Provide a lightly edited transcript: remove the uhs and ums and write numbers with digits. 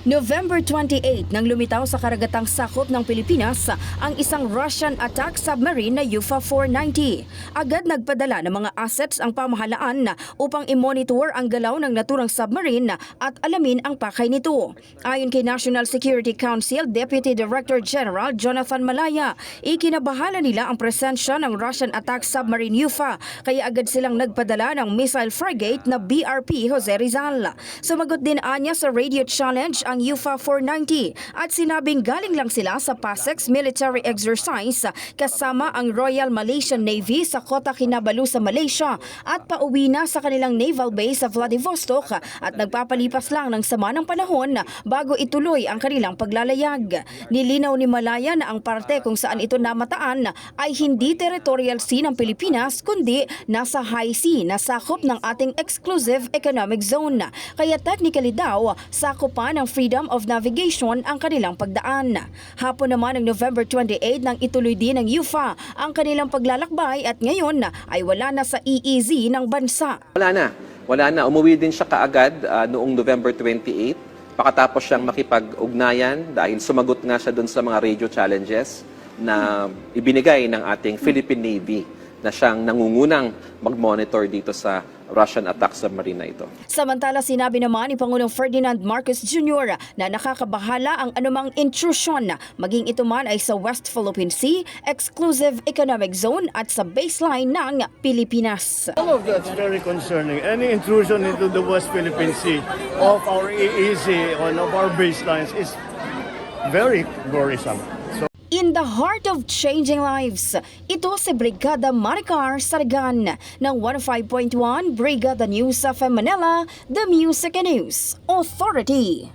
November 28 nang lumitaw sa karagatang sakop ng Pilipinas ang isang Russian attack submarine na UFA-490. Agad nagpadala ng mga assets ang pamahalaan upang i-monitor ang galaw ng naturang submarine at alamin ang pakay nito. Ayon kay National Security Council Deputy Director General Jonathan Malaya, ikinabahala nila ang presensya ng Russian attack submarine UFA kaya agad silang nagpadala ng missile frigate na BRP Jose Rizal. Sumagot din anya sa radio challenge ang UFA-490 at sinabing galing lang sila sa PASEX military exercise kasama ang Royal Malaysian Navy sa Kota Kinabalu sa Malaysia at pauwi na sa kanilang naval base sa Vladivostok at nagpapalipas lang ng sama ng panahon bago ituloy ang kanilang paglalayag. Nilinaw ni Malaya na ang parte kung saan ito namataan ay hindi territorial sea ng Pilipinas kundi nasa high sea na sakop ng ating exclusive economic zone. Kaya technically daw, sakop pa ng freedom of navigation ang kanilang pagdaan. Hapon naman ng November 28 nang ituloy din ng UFA ang kanilang paglalakbay at ngayon ay wala na sa EEZ ng bansa. Wala na. Umuwi din siya kaagad noong November 28. Pakatapos siyang makipag-ugnayan dahil sumagot nga siya doon sa mga radio challenges na ibinigay ng ating Philippine Navy na siyang nangungunang mag-monitor dito sa Russian attack submarine na ito. Samantala, sinabi naman ni Pangulong Ferdinand Marcos Jr. na nakakabahala ang anumang intrusion, maging ito man ay sa West Philippine Sea, Exclusive Economic Zone at sa baseline ng Pilipinas. All of that's very concerning. Any intrusion into the West Philippine Sea of our EEZ on of our baselines is very worrisome. In the heart of changing lives, ito si Brigada Maricar Sargan ng 105.1 Brigada News of Manila, the Music and News Authority.